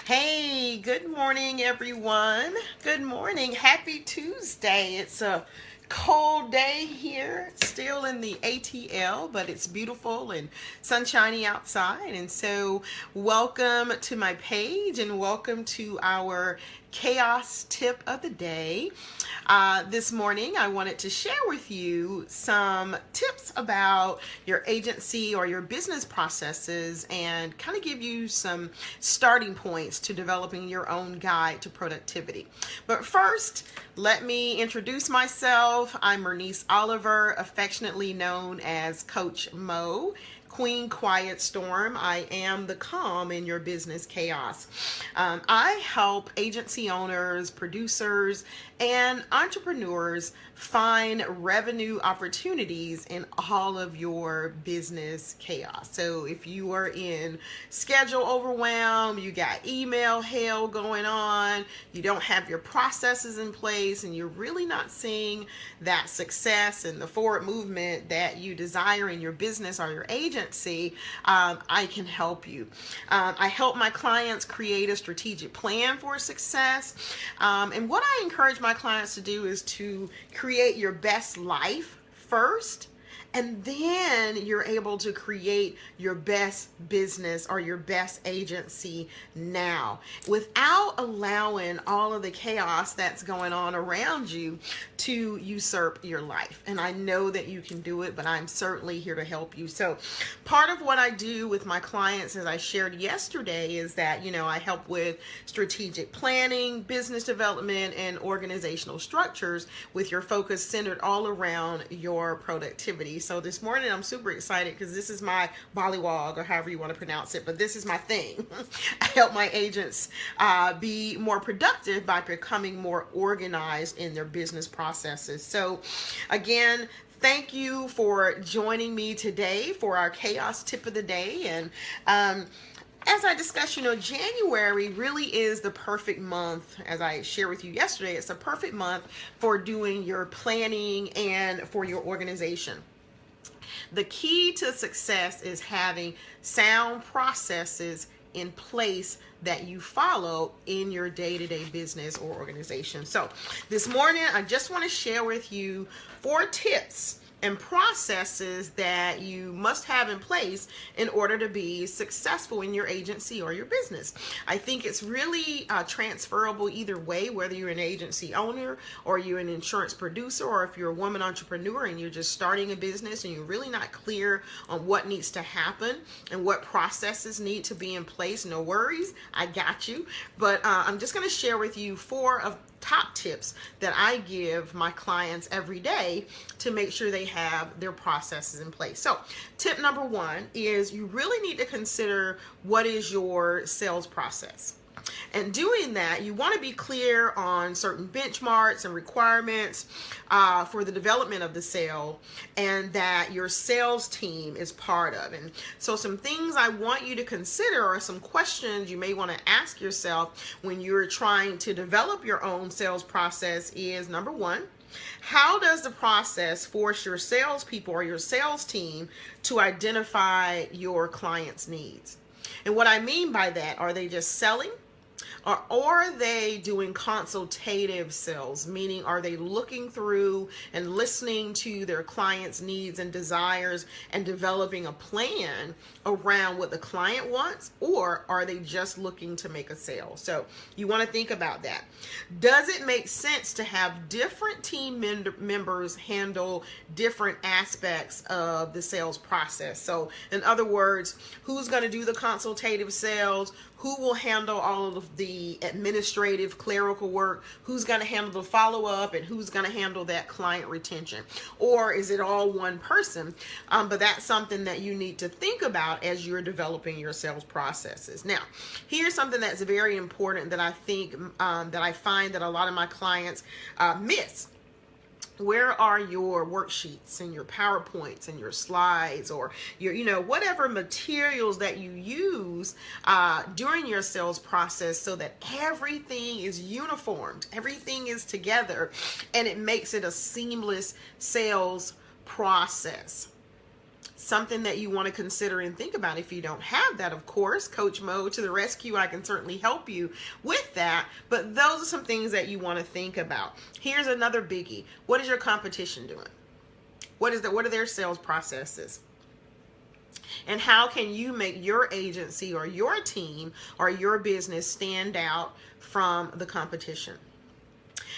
Hey, good morning, everyone. Good morning. Happy Tuesday. It's a cold day here, still in the ATL, but it's beautiful and sunshiny outside. And so, welcome to my page and welcome to our chaos tip of the day. This morning, I wanted to share with you some tips about your agency or your business processes and kind of give you some starting points to developing your own guide to productivity. But first, let me introduce myself. I'm Bernice Oliver, affectionately known as Coach Mo. Queen Quiet Storm. I am the calm in your business chaos. I help agency owners, producers, and entrepreneurs find revenue opportunities in all of your business chaos. So if you are in schedule overwhelm, you got email hell going on, you don't have your processes in place, and you're really not seeing that success and the forward movement that you desire in your business or your agency, I can help you. I help my clients create a strategic plan for success. And what I encourage my clients to do is to create your best life first, and then you're able to create your best business or your best agency now without allowing all of the chaos that's going on around you to usurp your life. And I know that you can do it, but I'm certainly here to help you. So part of what I do with my clients, as I shared yesterday, is that, I help with strategic planning, business development, and organizational structures with your focus centered all around your productivity. So this morning I'm super excited because this is my bollywog, or however you want to pronounce it, but this is my thing. I help my agents be more productive by becoming more organized in their business processes. So again, thank you for joining me today for our chaos tip of the day. And as I discussed, January really is the perfect month. As I shared with you yesterday, it's a perfect month for doing your planning and for your organization. The key to success is having sound processes in place that you follow in your day-to-day business or organization. So this morning, I just want to share with you 4 tips and processes that you must have in place in order to be successful in your agency or your business. I think it's really transferable either way, whether you're an agency owner or you're an insurance producer, or if you're a woman entrepreneur and you're just starting a business and you're really not clear on what needs to happen and what processes need to be in place. No worries, I got you. But I'm just going to share with you 4 of top tips that I give my clients every day to make sure they have their processes in place. So tip number 1 is you really need to consider what is your sales process. And doing that, you want to be clear on certain benchmarks and requirements for the development of the sale, and that your sales team is part of. And so some things I want you to consider are some questions you may want to ask yourself when you're trying to develop your own sales process is, number 1, how does the process force your salespeople or your sales team to identify your client's needs? And what I mean by that, are they just selling? Or are they doing consultative sales? Meaning, are they looking through and listening to their clients' needs and desires and developing a plan around what the client wants? Or are they just looking to make a sale? So you want to think about that. Does it make sense to have different team members handle different aspects of the sales process? So in other words, who's going to do the consultative sales? Who will handle all of the administrative, clerical work? Who's going to handle the follow-up? And who's going to handle that client retention? Or is it all one person? But that's something that you need to think about as you're developing your sales processes. Now, here's something that's very important that I think, that I find that a lot of my clients miss. Where are your worksheets and your PowerPoints and your slides, or your, whatever materials that you use during your sales process, so that everything is uniformed, everything is together, and it makes it a seamless sales process? something that you want to consider and think about. If you don't have that, of course, Coach Mo to the rescue. I can certainly help you with that. But those are some things that you want to think about. Here's another biggie. What is your competition doing? What are their sales processes? And how can you make your agency or your team or your business stand out from the competition?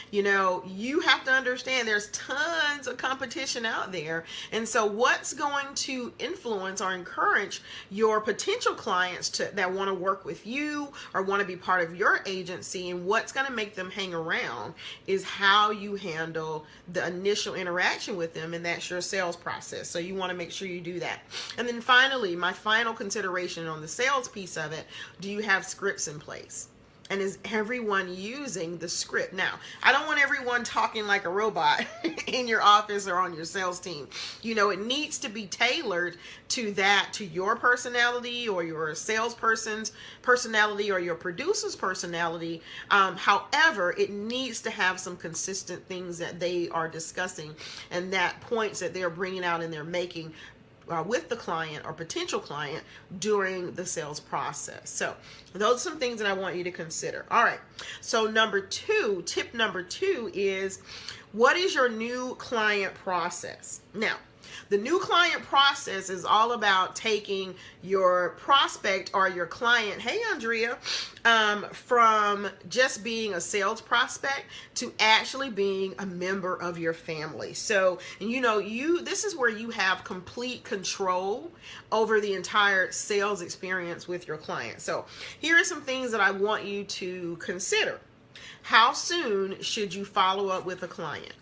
You know, you have to understand there's tons of competition out there. And so what's going to influence or encourage your potential clients that want to work with you or want to be part of your agency, and what's going to make them hang around is how you handle the initial interaction with them, and that's your sales process. So you want to make sure you do that. And then finally, my final consideration on the sales piece of it, do you have scripts in place? And is everyone using the script? Now, I don't want everyone talking like a robot in your office or on your sales team. You know, it needs to be tailored to your personality or your salesperson's personality or your producer's personality. However, it needs to have some consistent things that they are discussing and that points that they're bringing out and they're making with the client or potential client during the sales process. So those are some things that I want you to consider. All right. So tip number two is, what is your new client process? Now, the new client process is all about taking your prospect or your client, hey Andrea, from just being a sales prospect to actually being a member of your family. So, you know, this is where you have complete control over the entire sales experience with your client. So here are some things that I want you to consider. How soon should you follow up with a client?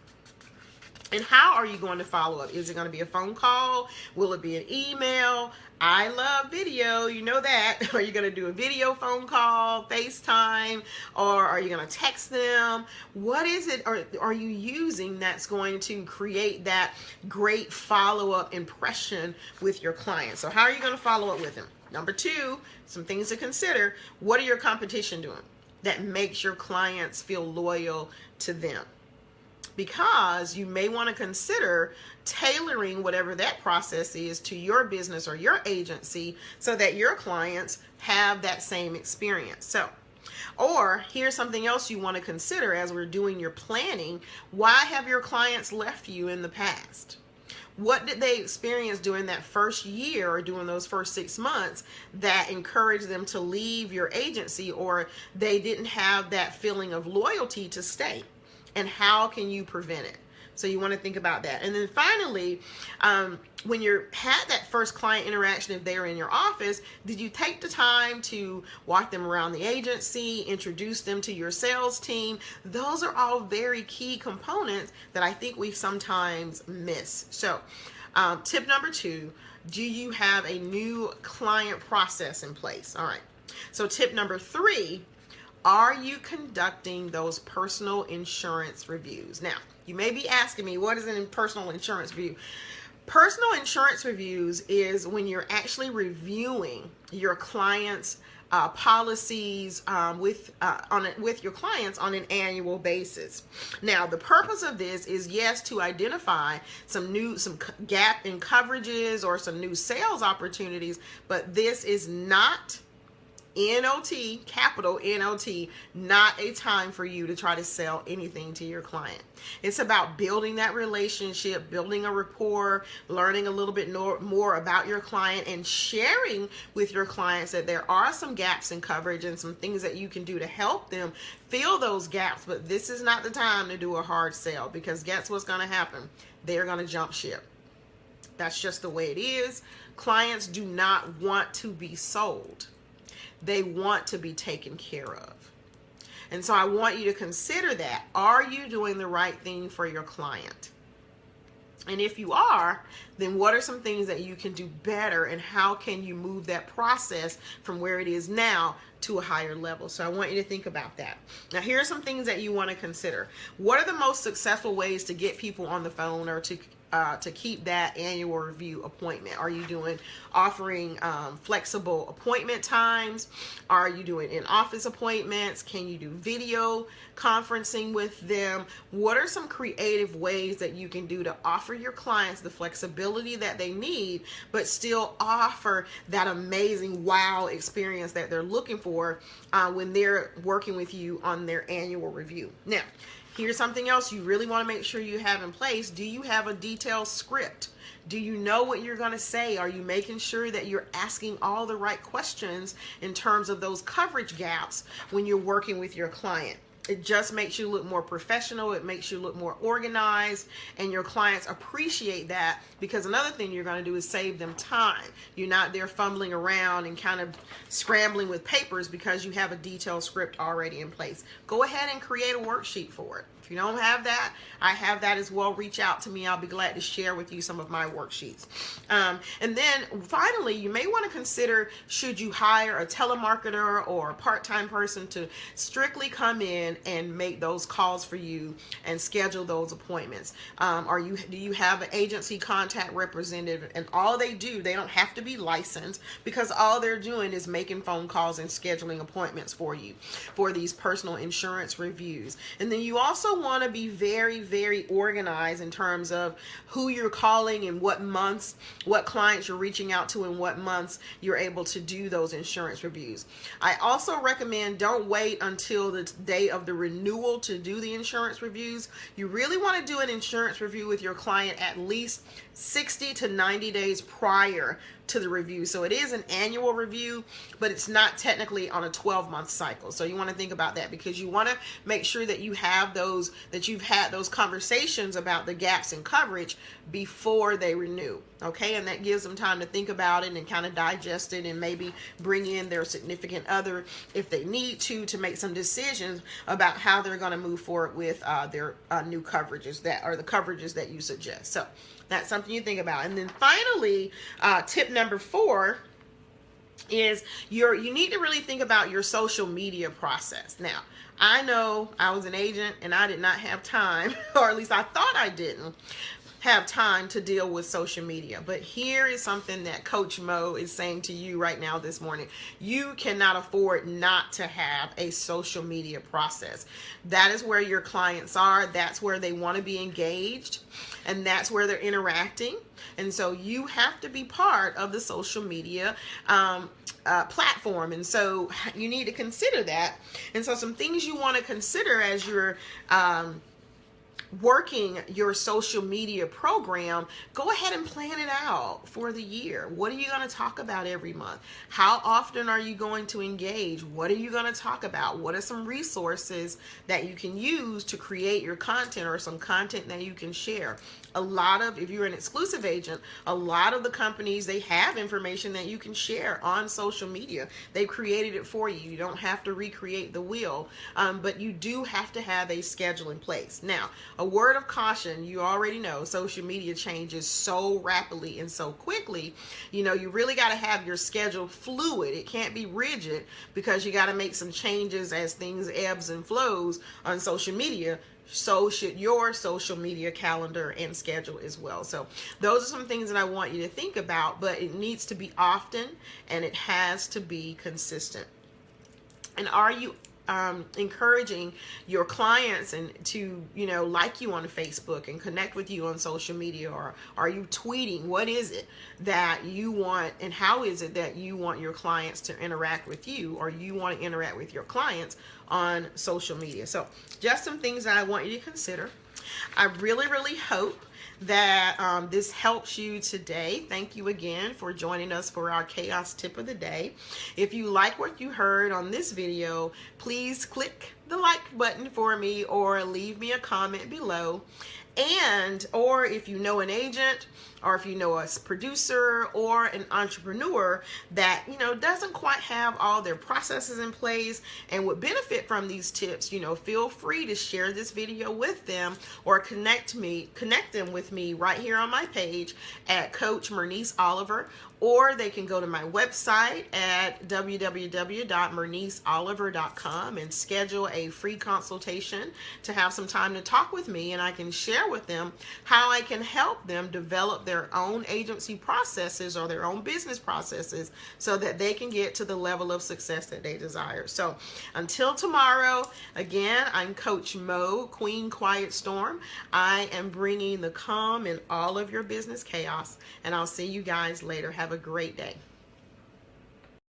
And how are you going to follow up? Is it going to be a phone call? Will it be an email? I love video, you know that. Are you going to do a video phone call, FaceTime, or are you going to text them? What is it are you using that's going to create that great follow-up impression with your client? So how are you going to follow up with them? Number two, some things to consider. What are your competition doing that makes your clients feel loyal to them? Because you may want to consider tailoring whatever that process is to your business or your agency so that your clients have that same experience. So, or here's something else you want to consider as we're doing your planning. Why have your clients left you in the past? What did they experience during that first year or during those first 6 months that encouraged them to leave your agency, or they didn't have that feeling of loyalty to stay? And how can you prevent it? So you want to think about that. And then finally, when you had that first client interaction, if they're in your office, did you take the time to walk them around the agency, introduce them to your sales team? Those are all very key components that I think we sometimes miss. So tip number two, do you have a new client process in place? All right. So tip number three, are you conducting those personal insurance reviews? Now, you may be asking me, what is a personal insurance review? Personal insurance reviews is when you're actually reviewing your clients' policies with your clients on an annual basis. Now, the purpose of this is, yes, to identify some gap in coverages or some new sales opportunities, but this is not NOT, capital NOT, not a time for you to try to sell anything to your client. It's about building that relationship, building a rapport, learning a little bit more about your client, and sharing with your clients that there are some gaps in coverage and some things that you can do to help them fill those gaps. But this is not the time to do a hard sell, because guess what's going to happen? They're going to jump ship. That's just the way it is. Clients do not want to be sold. They want to be taken care of. And so I want you to consider that. Are you doing the right thing for your client? And if you are, then what are some things that you can do better, and how can you move that process from where it is now to a higher level? So I want you to think about that. Now, here are some things that you want to consider. What are the most successful ways to get people on the phone or to to keep that annual review appointment? Are you offering flexible appointment times? Are you doing in-office appointments? Can you do video conferencing with them? What are some creative ways that you can do to offer your clients the flexibility that they need, but still offer that amazing wow experience that they're looking for when they're working with you on their annual review? Now, here's something else you really want to make sure you have in place. Do you have a detailed script? Do you know what you're going to say? Are you making sure that you're asking all the right questions in terms of those coverage gaps when you're working with your client? It just makes you look more professional. It makes you look more organized, and your clients appreciate that, because another thing you're going to do is save them time. You're not there fumbling around and kind of scrambling with papers because you have a detailed script already in place. Go ahead and create a worksheet for it. If you don't have that, I have that as well. Reach out to me. I'll be glad to share with you some of my worksheets. And then finally, you may want to consider, should you hire a telemarketer or a part-time person to strictly come in and make those calls for you and schedule those appointments? Do you have an agency contact representative? And all they do, they don't have to be licensed, because all they're doing is making phone calls and scheduling appointments for you for these personal insurance reviews. And then you also want to be very, very organized in terms of who you're calling and what months, what clients you're reaching out to, and what months you're able to do those insurance reviews. I also recommend, don't wait until the day of the renewal to do the insurance reviews. You really want to do an insurance review with your client at least 60 to 90 days prior to the review. So it is an annual review, but it's not technically on a 12-month cycle. So you want to think about that, because you want to make sure that you have those, that you've had those conversations about the gaps in coverage before they renew. Okay, and that gives them time to think about it and kind of digest it, and maybe bring in their significant other if they need to make some decisions about how they're going to move forward with their new coverages, that are the coverages that you suggest. So that's something you think about. And then finally, tip number 4 is you need to really think about your social media process. Now, I know I was an agent and I did not have time, or at least I thought I didn't have time to deal with social media. But here is something that Coach Mo is saying to you right now this morning. You cannot afford not to have a social media process. That is where your clients are. That's where they want to be engaged, and that's where they're interacting. And so you have to be part of the social media platform. And so you need to consider that. And so some things you want to consider as you're working your social media program, go ahead and plan it out for the year. What are you going to talk about every month? How often are you going to engage? What are you going to talk about? What are some resources that you can use to create your content, or some content that you can share? If you're an exclusive agent, a lot of the companies, they have information that you can share on social media. They've created it for you. You don't have to recreate the wheel, but you do have to have a schedule in place. Now, a word of caution, you already know social media changes so rapidly and so quickly. You know, you really got to have your schedule fluid. It can't be rigid, because you got to make some changes as things ebbs and flows on social media. So should your social media calendar and schedule as well. So those are some things that I want you to think about, but it needs to be often, and it has to be consistent. And are you encouraging your clients and to, like you on Facebook and connect with you on social media? Or are you tweeting? What is it that you want, and how is it that you want your clients to interact with you, or you want to interact with your clients on social media? So just some things that I want you to consider. I really, really hope that this helps you today. Thank you again for joining us for our chaos tip of the day. If you like what you heard on this video, please click the like button for me, or leave me a comment below. Or if you know an agent, or if you know a producer or an entrepreneur that doesn't quite have all their processes in place and would benefit from these tips, feel free to share this video with them, or connect them with me right here on my page at Coach Mernice Oliver, or they can go to my website at www.merniceoliver.com and schedule a free consultation to have some time to talk with me, and I can share with them how I can help them develop their own agency processes or their own business processes so that they can get to the level of success that they desire. So until tomorrow, again, I'm Coach Mo, Queen Quiet Storm. I am bringing the calm in all of your business chaos, and I'll see you guys later. Have a great day.